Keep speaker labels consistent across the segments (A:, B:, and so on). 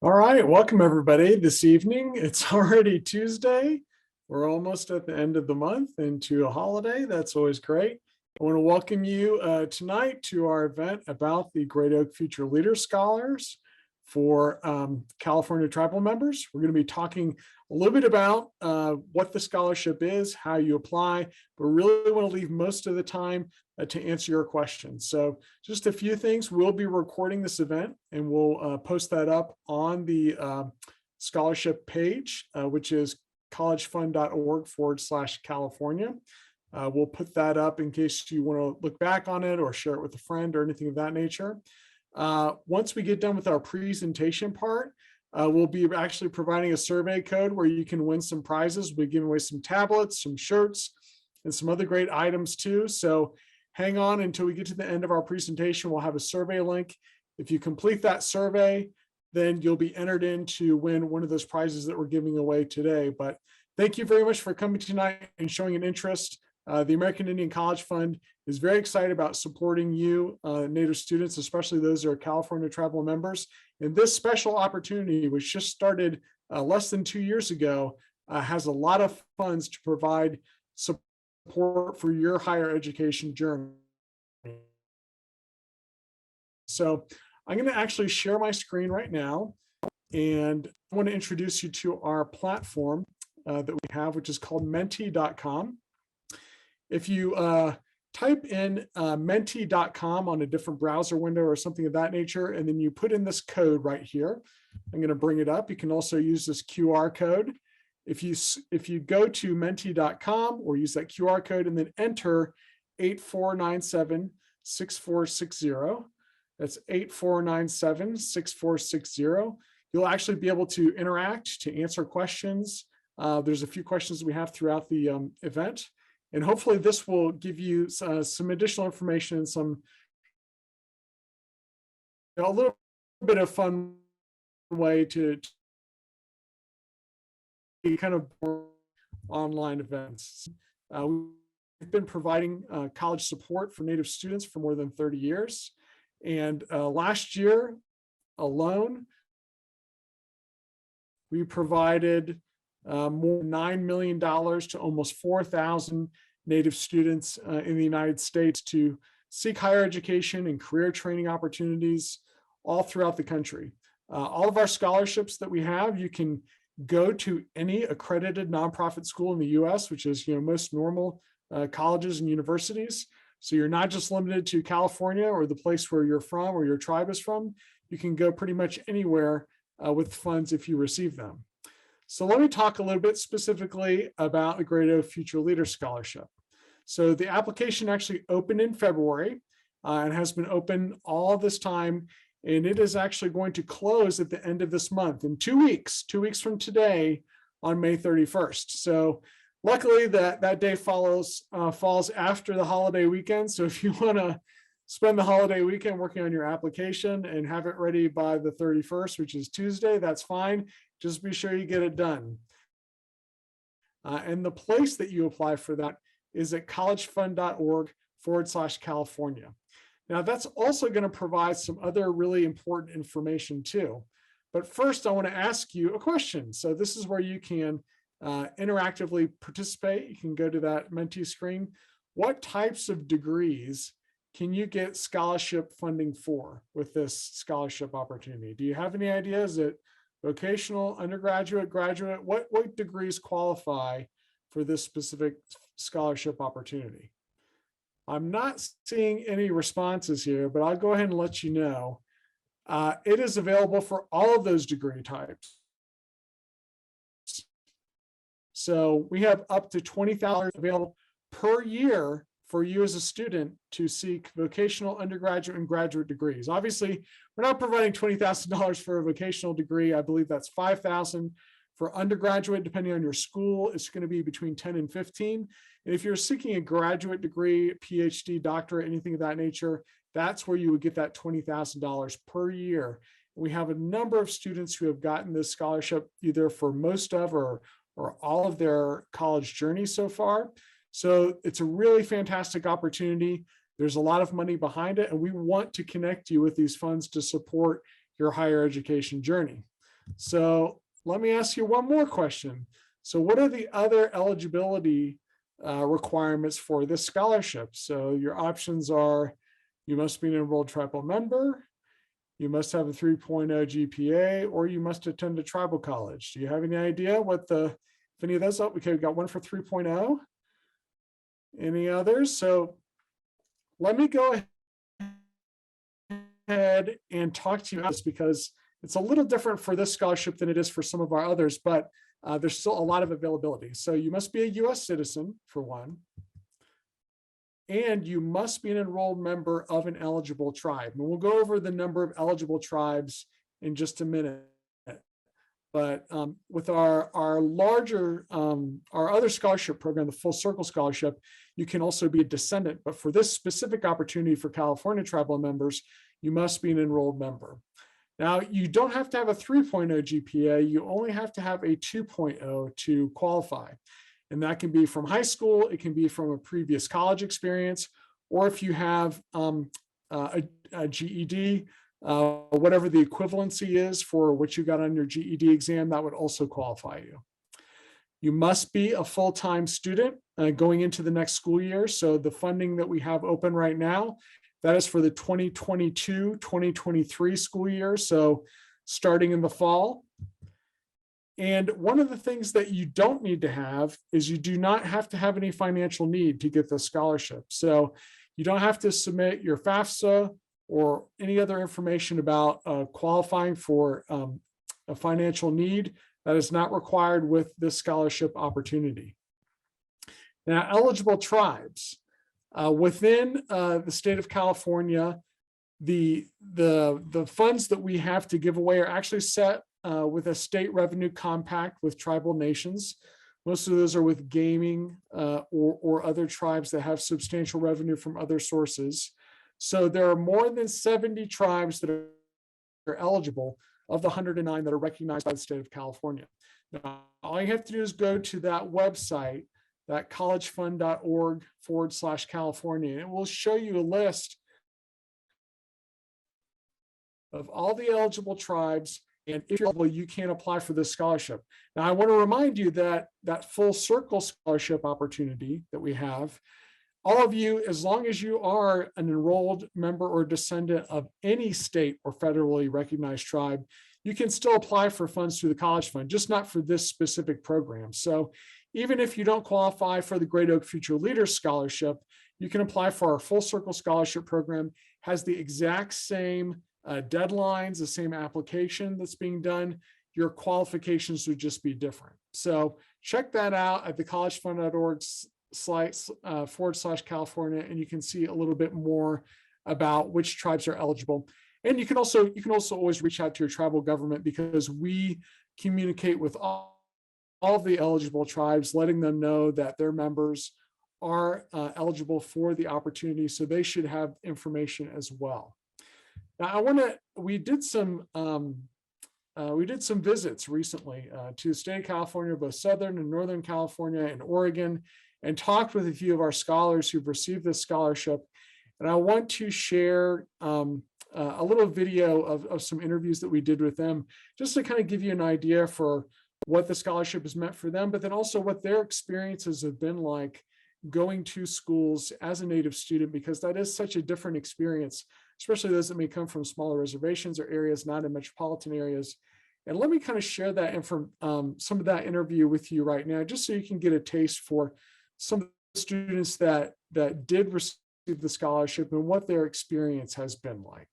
A: All right, welcome everybody this evening. It's already Tuesday. We're almost at the end of the month into a holiday. That's always great. I want to welcome you tonight to our event about the Great Oak Future Leader Scholars for California tribal members. We're going to be talking a little bit about what the scholarship is, how you apply, but really want to leave most of the time to answer your questions. So just a few things. We'll be recording this event and we'll post that up on the scholarship page, which is collegefund.org/California. We'll put that up in case you want to look back on it or share it with a friend or anything of that nature. Once we get done with our presentation part, we'll be actually providing a survey code where you can win some prizes. We're giving away some tablets, some shirts, and some other great items too. So hang on until we get to the end of our presentation. We'll have a survey link. If you complete that survey, then you'll be entered in to win one of those prizes that we're giving away today. But thank you very much for coming tonight and showing an interest. The American Indian College Fund is very excited about supporting you, Native students, especially those that are California tribal members. And this special opportunity, which just started less than 2 years ago, has a lot of funds to provide support for your higher education journey. So I'm going to actually share my screen right now, and I want to introduce you to our platform that we have, which is called Menteecom. If you type in Menteecom on a different browser window or something of that nature, and then you put in this code right here, I'm going to bring it up. You can also use this QR code. If you go to Menteecom or use that QR code and then enter 8497-6460, that's 8497-6460, you'll actually be able to interact, to answer questions. There's a few questions that we have throughout the event. And hopefully this will give you some additional information and a little bit of fun way to kind of online events. We've been providing college support for Native students for more than 30 years. And last year alone, we provided more than $9 million to almost 4,000 Native students in the United States to seek higher education and career training opportunities all throughout the country. All of our scholarships that we have, you can go to any accredited nonprofit school in the US, which is most normal colleges and universities. So you're not just limited to California or the place where you're from or your tribe is from. You can go pretty much anywhere with funds if you receive them. So let me talk a little bit specifically about the Great Oak Future Leader Scholarship. So the application actually opened in February and has been open all this time. And it is actually going to close at the end of this month in 2 weeks, 2 weeks from today on May 31st. So luckily that day falls after the holiday weekend. So if you want to spend the holiday weekend working on your application and have it ready by the 31st, which is Tuesday, that's fine. Just be sure you get it done. And the place that you apply for that is at collegefund.org/California. Now that's also going to provide some other really important information too. But first I want to ask you a question. So this is where you can interactively participate. You can go to that Mentee screen. What types of degrees can you get scholarship funding for with this scholarship opportunity? Do you have any ideas? Is it vocational, undergraduate, graduate? What degrees qualify for this specific scholarship opportunity? I'm not seeing any responses here, but I'll go ahead and let you know. It is available for all of those degree types. So we have up to $20,000 available per year for you as a student to seek vocational, undergraduate, and graduate degrees. Obviously, we're not providing $20,000 for a vocational degree. I believe that's $5,000. For undergraduate, depending on your school, it's going to be between 10 and 15. And if you're seeking a graduate degree, PhD, doctorate, anything of that nature, that's where you would get that $20,000 per year. We have a number of students who have gotten this scholarship either for most of or all of their college journey so far. So it's a really fantastic opportunity. There's a lot of money behind it, and we want to connect you with these funds to support your higher education journey. So let me ask you one more question. So what are the other eligibility requirements for this scholarship? So your options are: you must be an enrolled tribal member, you must have a 3.0 GPA, or you must attend a tribal college. Do you have any idea what if any of those? Oh, okay, we got one for 3.0. Any others? So let me go ahead and talk to you about this, because it's a little different for this scholarship than it is for some of our others, but there's still a lot of availability. So you must be a US citizen, for one, and you must be an enrolled member of an eligible tribe. And we'll go over the number of eligible tribes in just a minute. But with our larger, our other scholarship program, the Full Circle Scholarship, you can also be a descendant. But for this specific opportunity for California tribal members, you must be an enrolled member. Now, you don't have to have a 3.0 GPA. You only have to have a 2.0 to qualify. And that can be from high school, it can be from a previous college experience, or if you have a GED, whatever the equivalency is for what you got on your GED exam, that would also qualify you. You must be a full-time student going into the next school year. So the funding that we have open right now, that is for the 2022-2023 school year. So starting in the fall. And one of the things that you don't need to have is you do not have to have any financial need to get the scholarship. So you don't have to submit your FAFSA or any other information about qualifying for a financial need. That is not required with this scholarship opportunity. Now, eligible tribes. Within the state of California, the funds that we have to give away are actually set with a state revenue compact with tribal nations. Most of those are with gaming or other tribes that have substantial revenue from other sources. So there are more than 70 tribes that are eligible of the 109 that are recognized by the state of California. Now, all you have to do is go to that website, that collegefund.org/California, and it will show you a list of all the eligible tribes. And if you're eligible, you can apply for this scholarship. Now, I want to remind you that that Full Circle Scholarship opportunity that we have, all of you, as long as you are an enrolled member or descendant of any state or federally recognized tribe, you can still apply for funds through the College Fund, just not for this specific program. So even if you don't qualify for the Great Oak Future Leaders Scholarship, you can apply for our Full Circle Scholarship program. Has the exact same deadlines, the same application that's being done. Your qualifications would just be different. So check that out at the collegefund.org/California, and you can see a little bit more about which tribes are eligible. And you can also always reach out to your tribal government, because we communicate with all of the eligible tribes, letting them know that their members are eligible for the opportunity. So they should have information as well. Now, we did some visits recently to the state of California, both Southern and Northern California and Oregon, and talked with a few of our scholars who've received this scholarship. And I want to share a little video of some interviews that we did with them, just to kind of give you an idea for what the scholarship has meant for them, but then also what their experiences have been like going to schools as a Native student, because that is such a different experience, especially those that may come from smaller reservations or areas not in metropolitan areas. And let me kind of share that some of that interview with you right now, just so you can get a taste for some of the students that did receive the scholarship and what their experience has been like.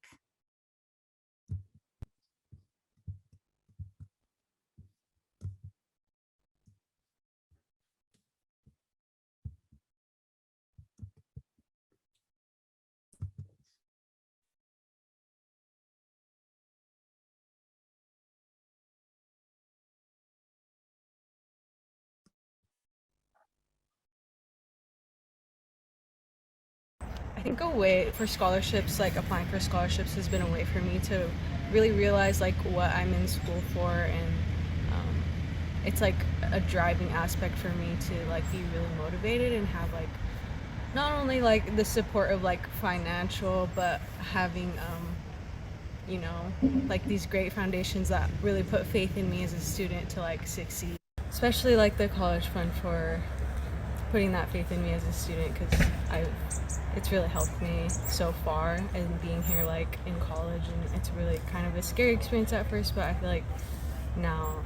B: I think a way for scholarships, like applying for scholarships, has been a way for me to really realize like what I'm in school for, and it's like a driving aspect for me to like be really motivated and have like not only like the support of like financial, but having you know, like these great foundations that really put faith in me as a student to like succeed. Especially like the college fund for putting that faith in me as a student, because it's really helped me so far and being here like in college, and it's really kind of a scary experience at first, but I feel like now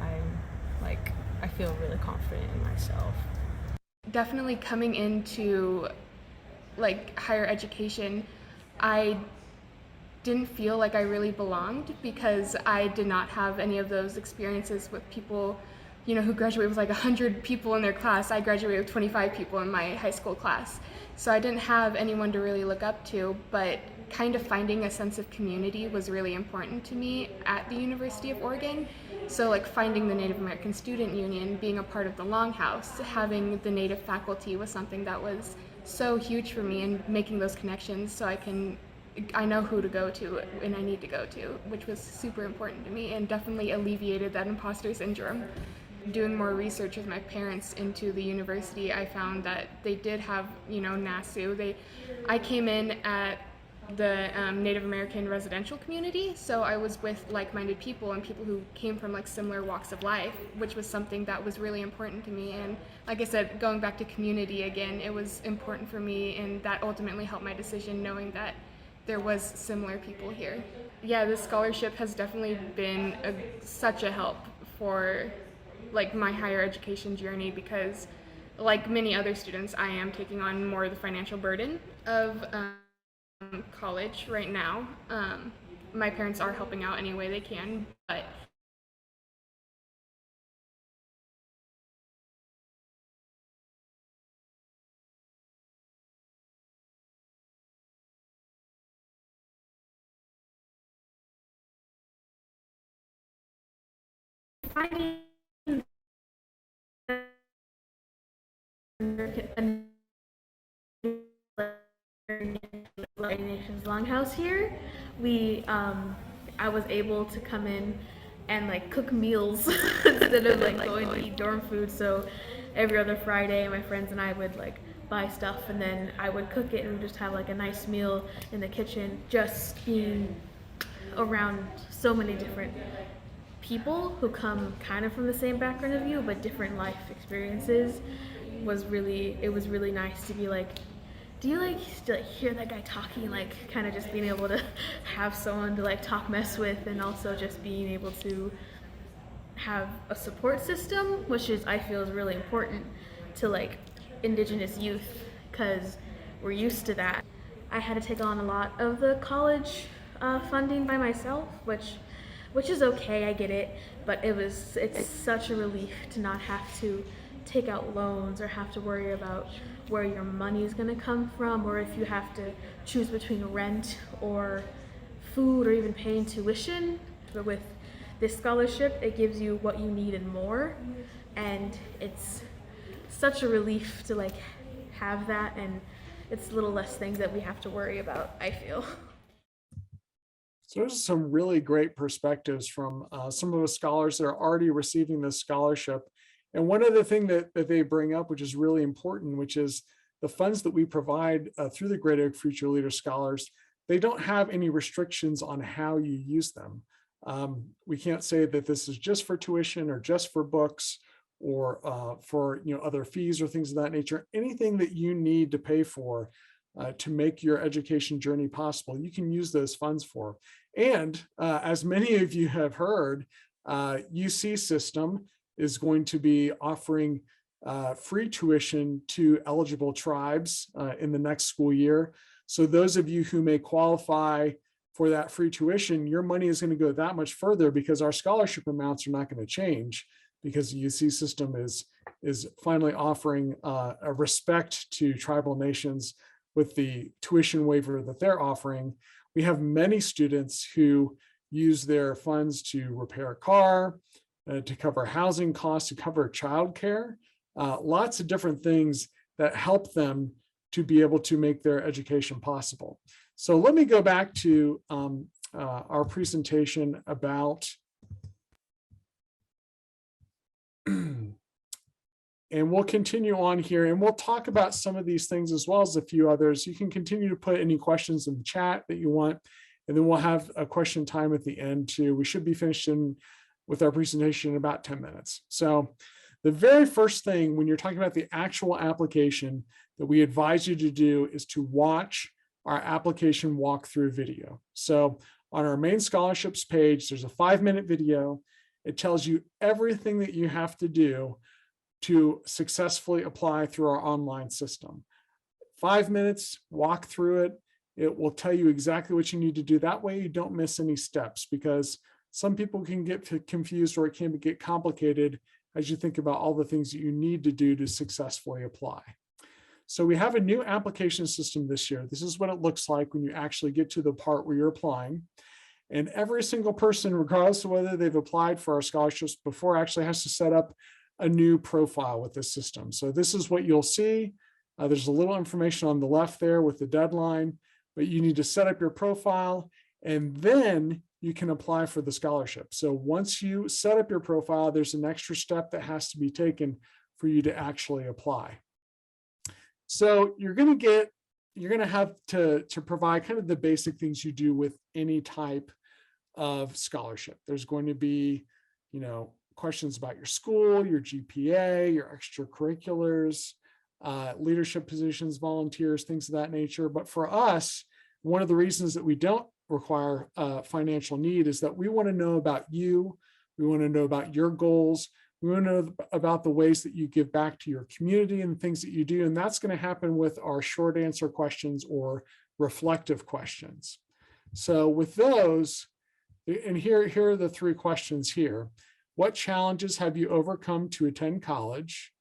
B: I feel really confident in myself.
C: Definitely coming into like higher education, I didn't feel like I really belonged because I did not have any of those experiences with people, you know, who graduated with like 100 people in their class. I graduated with 25 people in my high school class. So I didn't have anyone to really look up to, but kind of finding a sense of community was really important to me at the University of Oregon. So like finding the Native American Student Union, being a part of the Longhouse, having the Native faculty was something that was so huge for me, and making those connections so I know who to go to and I need to go to, which was super important to me and definitely alleviated that imposter syndrome. Doing more research with my parents into the university, I found that they did have, you know, NASU. I came in at the Native American residential community, so I was with like-minded people and people who came from like similar walks of life, which was something that was really important to me. And like I said, going back to community again, it was important for me, and that ultimately helped my decision, knowing that there was similar people here. Yeah, this scholarship has definitely been such a help for like my higher education journey, because like many other students, I am taking on more of the financial burden of college right now. My parents are helping out any way they can, but finding Nation's Longhouse here, I was able to come in and like cook meals instead of like going to eat dorm food. So every other Friday, my friends and I would like buy stuff, and then I would cook it and just have like a nice meal in the kitchen. Just being around so many different people who come kind of from the same background of you but different life experiences was really nice to be like, do you like to like hear that guy talking, like kind of just being able to have someone to like talk mess with, and also just being able to have a support system, which is I feel is really important to like indigenous youth, because we're used to that. I had to take on a lot of the college funding by myself, which is okay, I get it, but it's such a relief to not have to take out loans or have to worry about where your money is going to come from, or if you have to choose between rent or food or even paying tuition. But with this scholarship, it gives you what you need and more, and it's such a relief to like have that, and it's a little less things that we have to worry about, I feel.
A: So those are some really great perspectives from some of the scholars that are already receiving this scholarship. And one other thing that they bring up, which is really important, which is the funds that we provide through the Great Oak Future Leader Scholars, they don't have any restrictions on how you use them. We can't say that this is just for tuition or just for books or for other fees or things of that nature. Anything that you need to pay for to make your education journey possible, you can use those funds for. And as many of you have heard, UC System is going to be offering free tuition to eligible tribes in the next school year. So those of you who may qualify for that free tuition, your money is going to go that much further, because our scholarship amounts are not going to change, because the UC System is finally offering a respect to tribal nations with the tuition waiver that they're offering. We have many students who use their funds to repair a car, to cover housing costs, to cover childcare, lots of different things that help them to be able to make their education possible. So let me go back to our presentation about and we'll continue on here, and we'll talk about some of these things as well as a few others. You can continue to put any questions in the chat that you want, And then we'll have a question time at the end too. We should be finished with our presentation in about 10 minutes. So the very first thing when you're talking about the actual application that we advise you to do is to watch our application walkthrough video. So on our main scholarships page, there's a 5-minute video. It tells you everything that you have to do to successfully apply through our online system. 5 minutes, walk through it. It will tell you exactly what you need to do. That way you don't miss any steps, because some people can get confused, or it can get complicated as you think about all the things that you need to do to successfully apply. So we have a new application system this year. This is what it looks like when you actually get to the part where you're applying. And every single person, regardless of whether they've applied for our scholarships before, actually has to set up a new profile with this system. So this is what you'll see. There's a little information on the left there with the deadline, but you need to set up your profile, and then you can apply for the scholarship. So once you set up your profile, there's an extra step that has to be taken for you to actually apply. So you're going to have to provide kind of the basic things you do with any type of scholarship. There's going to be, questions about your school, your GPA, your extracurriculars, leadership positions, volunteers, things of that nature. But for us, one of the reasons that we don't require financial need is that we want to know about you. We want to know about your goals. We want to know about the ways that you give back to your community and things that you do. And that's going to happen with our short answer questions or reflective questions. So with those, and here are the 3 questions here. What challenges have you overcome to attend college?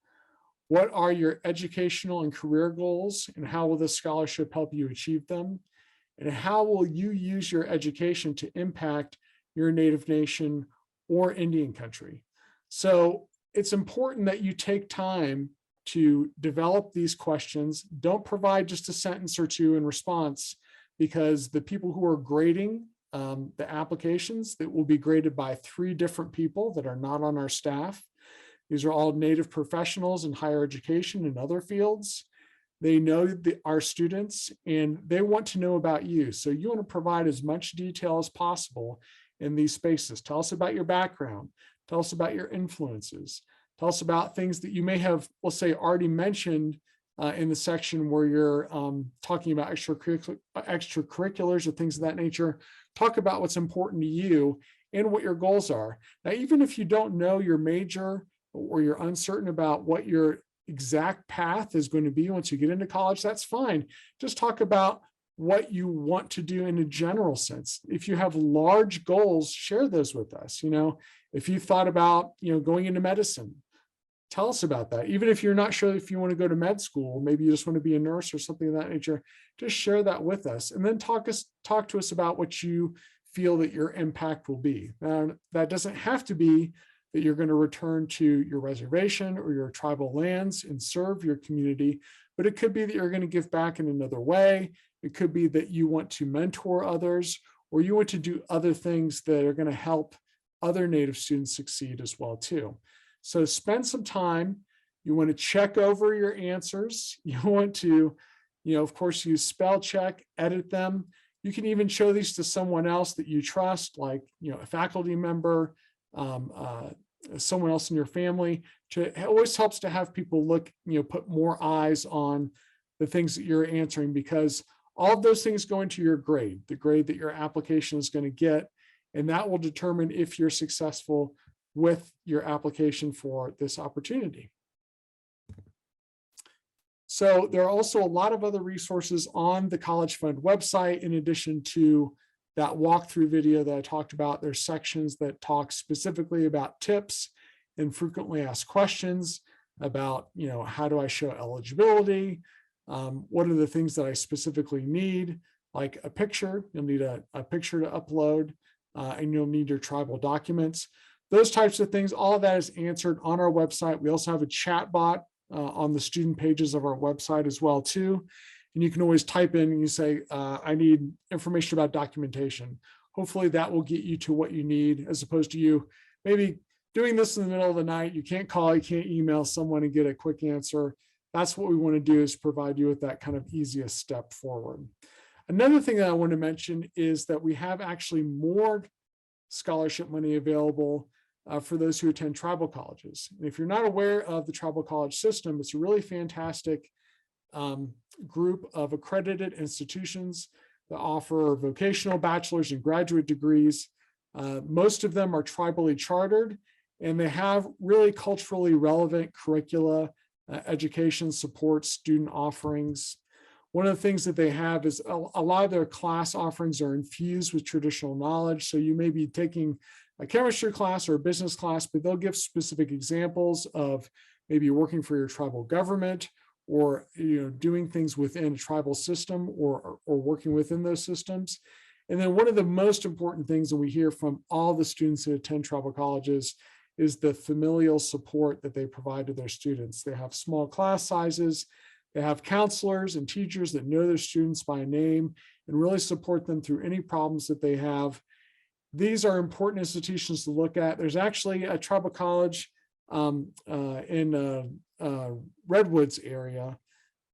A: What are your educational and career goals, and how will this scholarship help you achieve them? And how will you use your education to impact your native nation or Indian country? So it's important that you take time to develop these questions. Don't provide just a sentence or 2 in response, because the people who are grading the applications, that will be graded by 3 different people that are not on our staff. These are all native professionals in higher education and other fields. They know our students, and they want to know about you. So you want to provide as much detail as possible in these spaces. Tell us about your background. Tell us about your influences. Tell us about things that you may have, let's say, already mentioned in the section where you're talking about extracurriculars or things of that nature. Talk about what's important to you and what your goals are. Now, even if you don't know your major, or you're uncertain about what your exact path is going to be once you get into college, that's fine. Just talk about what you want to do in a general sense. If you have large goals, share those with us. If you thought about, going into medicine, tell us about that. Even if you're not sure if you want to go to med school, maybe you just want to be a nurse or something of that nature, just share that with us. And then talk to us about what you feel that your impact will be. Now, that doesn't have to be that you're going to return to your reservation or your tribal lands and serve your community, but it could be that you're going to give back in another way. It could be that you want to mentor others, or you want to do other things that are going to help other Native students succeed as well too. So spend some time. You want to check over your answers. You want to, of course, use spell check, edit them. You can even show these to someone else that you trust, like, a faculty member, someone else in your family. It always helps to have people look, put more eyes on the things that you're answering, because all of those things go into your grade, the grade that your application is going to get, and that will determine if you're successful with your application for this opportunity. So there are also a lot of other resources on the College Fund website. In addition to that walkthrough video that I talked about, there's sections that talk specifically about tips and frequently asked questions about, how do I show eligibility? What are the things that I specifically need? Like a picture, you'll need a picture to upload, and you'll need your tribal documents. Those types of things, all of that is answered on our website. We also have a chat bot on the student pages of our website as well too. And you can always type in and you say, I need information about documentation. Hopefully that will get you to what you need, as opposed to you maybe doing this in the middle of the night. You can't call, you can't email someone and get a quick answer. That's what we want to do, is provide you with that kind of easiest step forward. Another thing that I want to mention is that we have actually more scholarship money available for those who attend tribal colleges. And if you're not aware of the tribal college system, it's a really fantastic group of accredited institutions that offer vocational bachelor's and graduate degrees. Most of them are tribally chartered, and they have really culturally relevant curricula, education support, student offerings. One of the things that they have is a lot of their class offerings are infused with traditional knowledge. So you may be taking a chemistry class or a business class, but they'll give specific examples of maybe working for your tribal government, or doing things within a tribal system, or working within those systems. And then one of the most important things that we hear from all the students who attend tribal colleges is the familial support that they provide to their students. They have small class sizes. They have counselors and teachers that know their students by name and really support them through any problems that they have. These are important institutions to look at. There's actually a tribal college in Redwoods area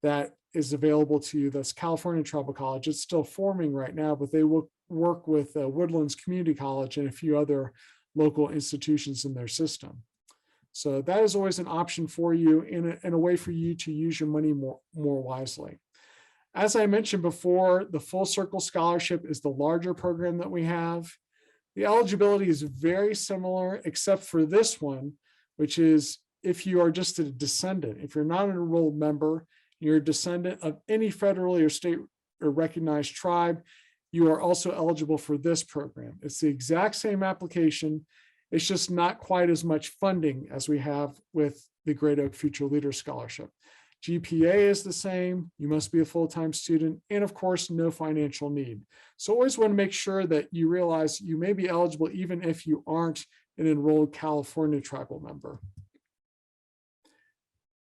A: that is available to you. That's California Tribal College. It's still forming right now, but they will work with Woodlands Community College and a few other local institutions in their system. So that is always an option for you, and a way for you to use your money more wisely. As I mentioned before, the Full Circle Scholarship is the larger program that we have. The eligibility is very similar, except for this one, which is if you are just a descendant. If you're not an enrolled member, you're a descendant of any federally or state or recognized tribe, you are also eligible for this program. It's the exact same application. It's just not quite as much funding as we have with the Great Oak Future Leader Scholarship. GPA is the same. You must be a full-time student, and of course, no financial need. So always want to make sure that you realize you may be eligible even if you aren't an enrolled California tribal member.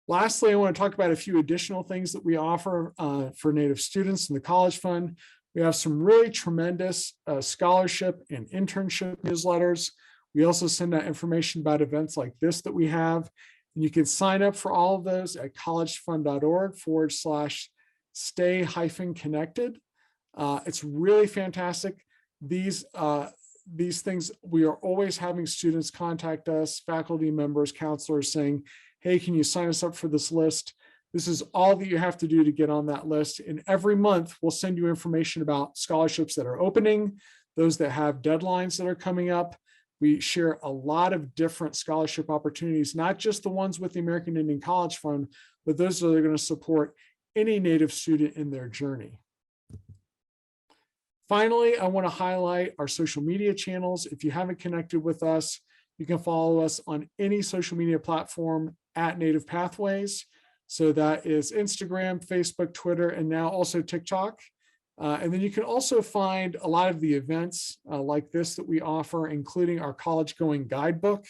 A: Lastly, I want to talk about a few additional things that we offer for Native students in the College Fund. We have some really tremendous scholarship and internship newsletters. We also send out information about events like this that we have. And you can sign up for all of those at collegefund.org/stay-connected. It's really fantastic. These things, we are always having students contact us, faculty members, counselors saying, hey, can you sign us up for this list? This is all that you have to do to get on that list. And every month we'll send you information about scholarships that are opening, those that have deadlines that are coming up. We share a lot of different scholarship opportunities, not just the ones with the American Indian College Fund, but those that are going to support any Native student in their journey. Finally, I want to highlight our social media channels. If you haven't connected with us, you can follow us on any social media platform at Native Pathways. So that is Instagram, Facebook, Twitter, and now also TikTok. And then you can also find a lot of the events like this that we offer, including our college going guidebook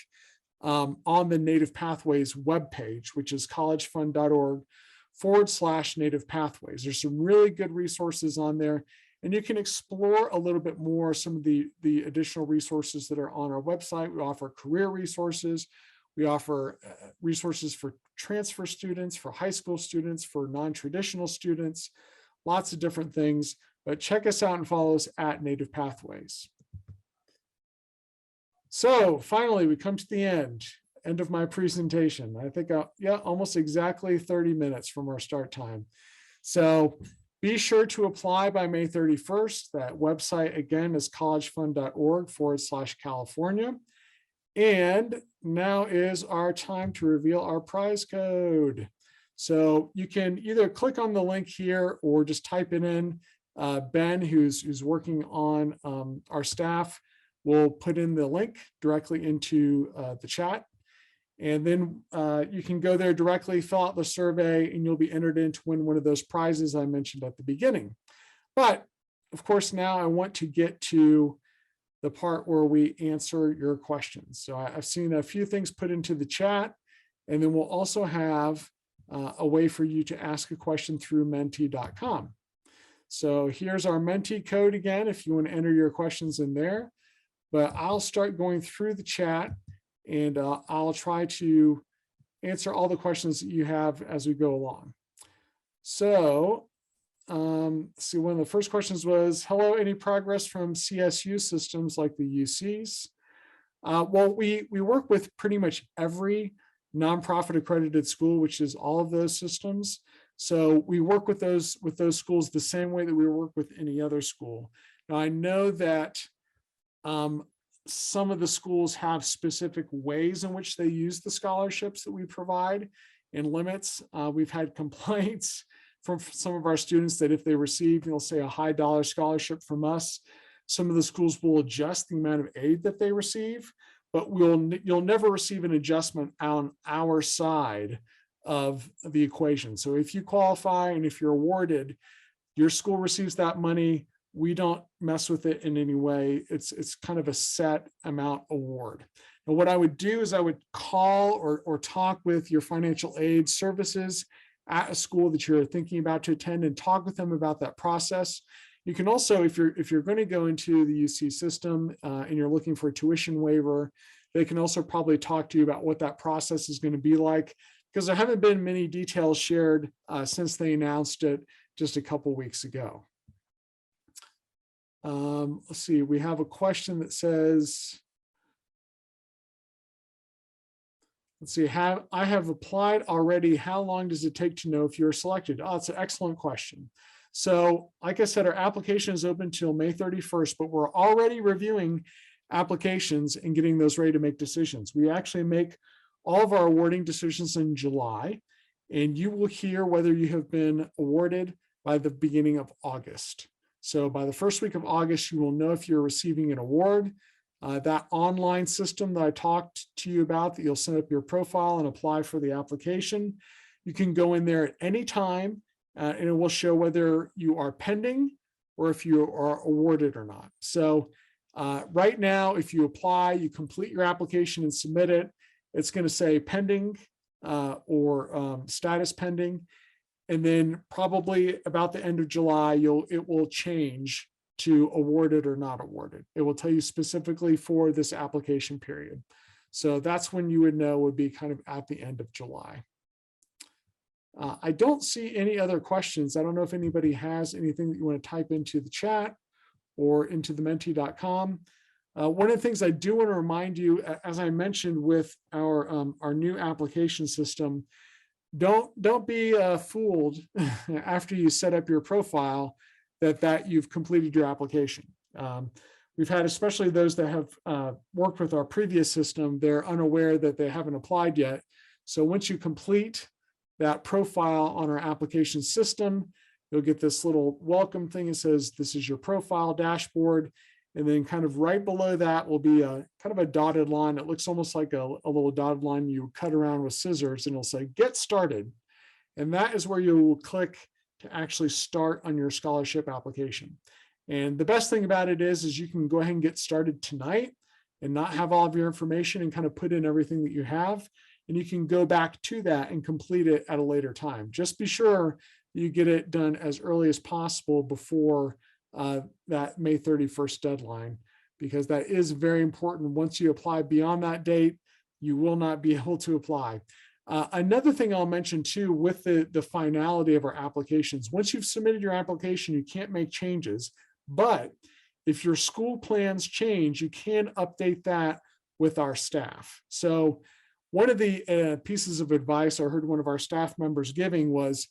A: on the Native Pathways webpage, which is collegefund.org/Native Pathways. There's some really good resources on there, and you can explore a little bit more some of the additional resources that are on our website. We offer career resources. We offer resources for transfer students, for high school students, for non-traditional students, lots of different things. But check us out and follow us at Native Pathways. So finally, we come to the end of my presentation. I think, almost exactly 30 minutes from our start time. So be sure to apply by May 31st. That website again is collegefund.org/California. And now is our time to reveal our prize code. So you can either click on the link here or just type it in. Ben, who's working on our staff, will put in the link directly into the chat. And then you can go there directly, fill out the survey, and you'll be entered in to win one of those prizes I mentioned at the beginning. But of course, now I want to get to the part where we answer your questions. So I've seen a few things put into the chat, and then we'll also have a way for you to ask a question through Mentee.com. So here's our Mentee code again, if you want to enter your questions in there. But I'll start going through the chat, and I'll try to answer all the questions that you have as we go along. So See, one of the first questions was, hello, any progress from CSU systems like the UCs? Well, we work with pretty much every nonprofit accredited school, which is all of those systems. So we work with those schools the same way that we work with any other school. Now, I know that some of the schools have specific ways in which they use the scholarships that we provide and limits. We've had complaints from some of our students that if they receive, say, a high dollar scholarship from us, some of the schools will adjust the amount of aid that they receive, but you'll never receive an adjustment on our side of the equation. So if you qualify and if you're awarded, your school receives that money. We don't mess with it in any way. It's kind of a set amount award. And what I would do is I would call or talk with your financial aid services at a school that you're thinking about to attend and talk with them about that process. You can also, if you're going to go into the UC system and you're looking for a tuition waiver, they can also probably talk to you about what that process is going to be like, because there haven't been many details shared since they announced it just a couple weeks ago. Let's see, we have a question that says, let's see, I have applied already. How long does it take to know if you're selected? Oh, it's an excellent question. So like I said, our application is open till May 31st, but we're already reviewing applications and getting those ready to make decisions. We actually make all of our awarding decisions in July, and you will hear whether you have been awarded by the beginning of August. So by the first week of August, you will know if you're receiving an award. That online system that I talked to you about, that you'll set up your profile and apply for the application, you can go in there at any time and it will show whether you are pending or if you are awarded or not. So right now, if you apply, you complete your application and submit it, it's going to say pending or status pending. And then probably about the end of July, it will change to awarded or not awarded. It will tell you specifically for this application period. So that's when you would know would be kind of at the end of July. I don't see any other questions. I don't know if anybody has anything that you want to type into the chat or into the Mentee.com. One of the things I do want to remind you, as I mentioned with our new application system, don't be fooled after you set up your profile that you've completed your application. We've had, especially those that have worked with our previous system, they're unaware that they haven't applied yet. So once you complete that profile on our application system, you'll get this little welcome thing that says, this is your profile dashboard. And then kind of right below that will be a kind of a dotted line. It looks almost like a little dotted line you cut around with scissors, and it'll say get started. And that is where you will click to actually start on your scholarship application. And the best thing about it is you can go ahead and get started tonight and not have all of your information and kind of put in everything that you have. And you can go back to that and complete it at a later time. Just be sure you get it done as early as possible before that May 31st deadline, because that is very important. Once you apply beyond that date, you will not be able to apply. Another thing I'll mention too, with the finality of our applications, once you've submitted your application, you can't make changes, but if your school plans change, you can update that with our staff. So one of the pieces of advice I heard one of our staff members giving was,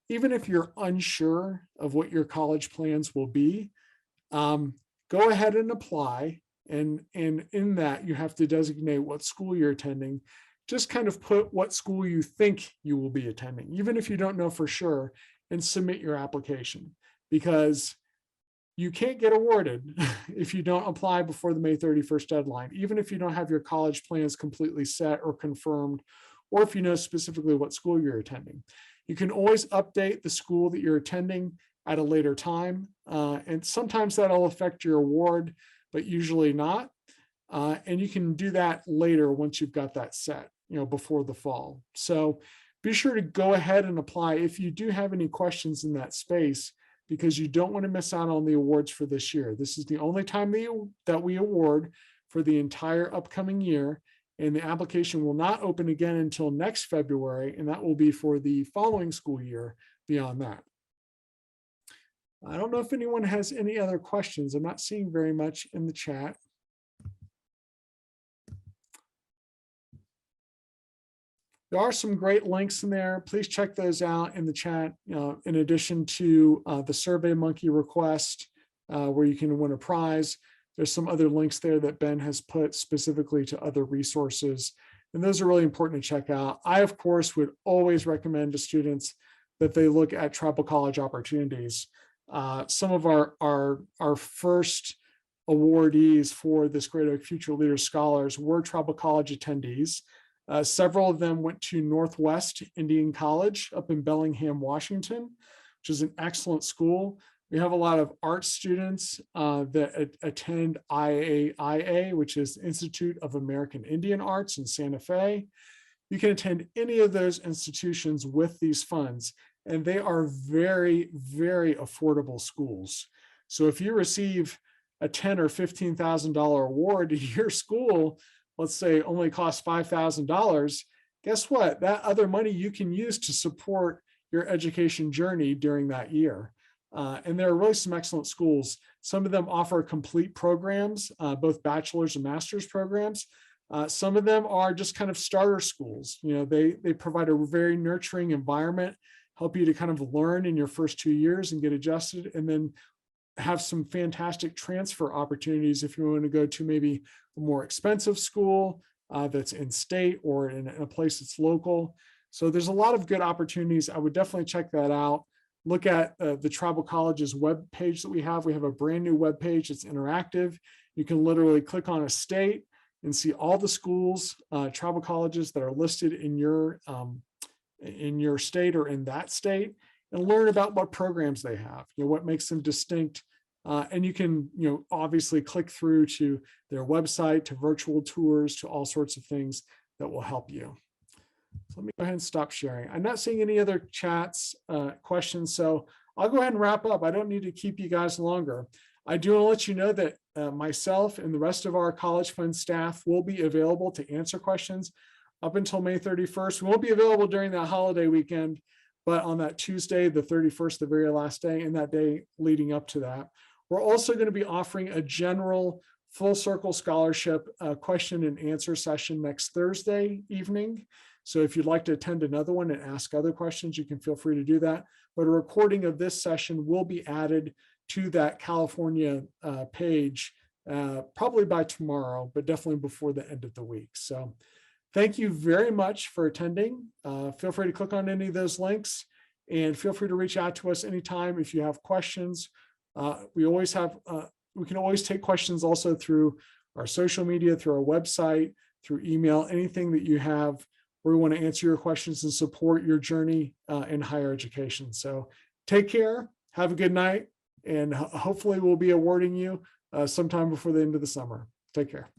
A: even if you're unsure of what your college plans will be, go ahead and apply. And in that, you have to designate what school you're attending. Just kind of put what school you think you will be attending, even if you don't know for sure, and submit your application, because you can't get awarded if you don't apply before the May 31st deadline, even if you don't have your college plans completely set or confirmed, or if you know specifically what school you're attending. You can always update the school that you're attending at a later time. And sometimes that'll affect your award, but usually not. And you can do that later once you've got that set, before the fall. So be sure to go ahead and apply if you do have any questions in that space, because you don't want to miss out on the awards for this year. This is the only time that we award for the entire upcoming year. And the application will not open again until next February, and that will be for the following school year beyond that. I don't know if anyone has any other questions. I'm not seeing very much in the chat. There are some great links in there. Please check those out in the chat. In addition to the SurveyMonkey request, where you can win a prize, there's some other links there that Ben has put specifically to other resources. And those are really important to check out. I, of course, would always recommend to students that they look at tribal college opportunities. Some of our first awardees for this Great Oak Future Leaders Scholars were tribal college attendees. Several of them went to Northwest Indian College up in Bellingham, Washington, which is an excellent school. We have a lot of art students that attend IAIA, which is Institute of American Indian Arts in Santa Fe. You can attend any of those institutions with these funds, and they are very, very affordable schools. So if you receive a $10,000 or $15,000 award to your school, let's say only costs $5,000, guess what? That other money you can use to support your education journey during that year. And there are really some excellent schools. Some of them offer complete programs, both bachelor's and master's programs. Some of them are just kind of starter schools. They provide a very nurturing environment, help you to kind of learn in your first 2 years and get adjusted, and then have some fantastic transfer opportunities if you want to go to maybe a more expensive school that's in state or in a place that's local. So there's a lot of good opportunities. I would definitely check that out. Look at the Tribal Colleges web page that we have. We have a brand new web page that's interactive. You can literally click on a state and see all the schools, tribal colleges that are listed in your state or in that state, and learn about what programs they have, what makes them distinct. And you can, obviously click through to their website, to virtual tours, to all sorts of things that will help you. So let me go ahead and stop sharing. I'm not seeing any other chats, questions, so I'll go ahead and wrap up. I don't need to keep you guys longer. I do want to let you know that myself and the rest of our College Fund staff will be available to answer questions up until May 31st. We won't be available during that holiday weekend, but on that Tuesday, the 31st, the very last day, and that day leading up to that. We're also going to be offering a general full circle scholarship question and answer session next Thursday evening. So if you'd like to attend another one and ask other questions, you can feel free to do that. But a recording of this session will be added to that California page probably by tomorrow, but definitely before the end of the week. So thank you very much for attending. Feel free to click on any of those links and feel free to reach out to us anytime if you have questions. We can always take questions also through our social media, through our website, through email, anything that you have where we want to answer your questions and support your journey in higher education. So take care, have a good night, and hopefully we'll be awarding you sometime before the end of the summer. Take care.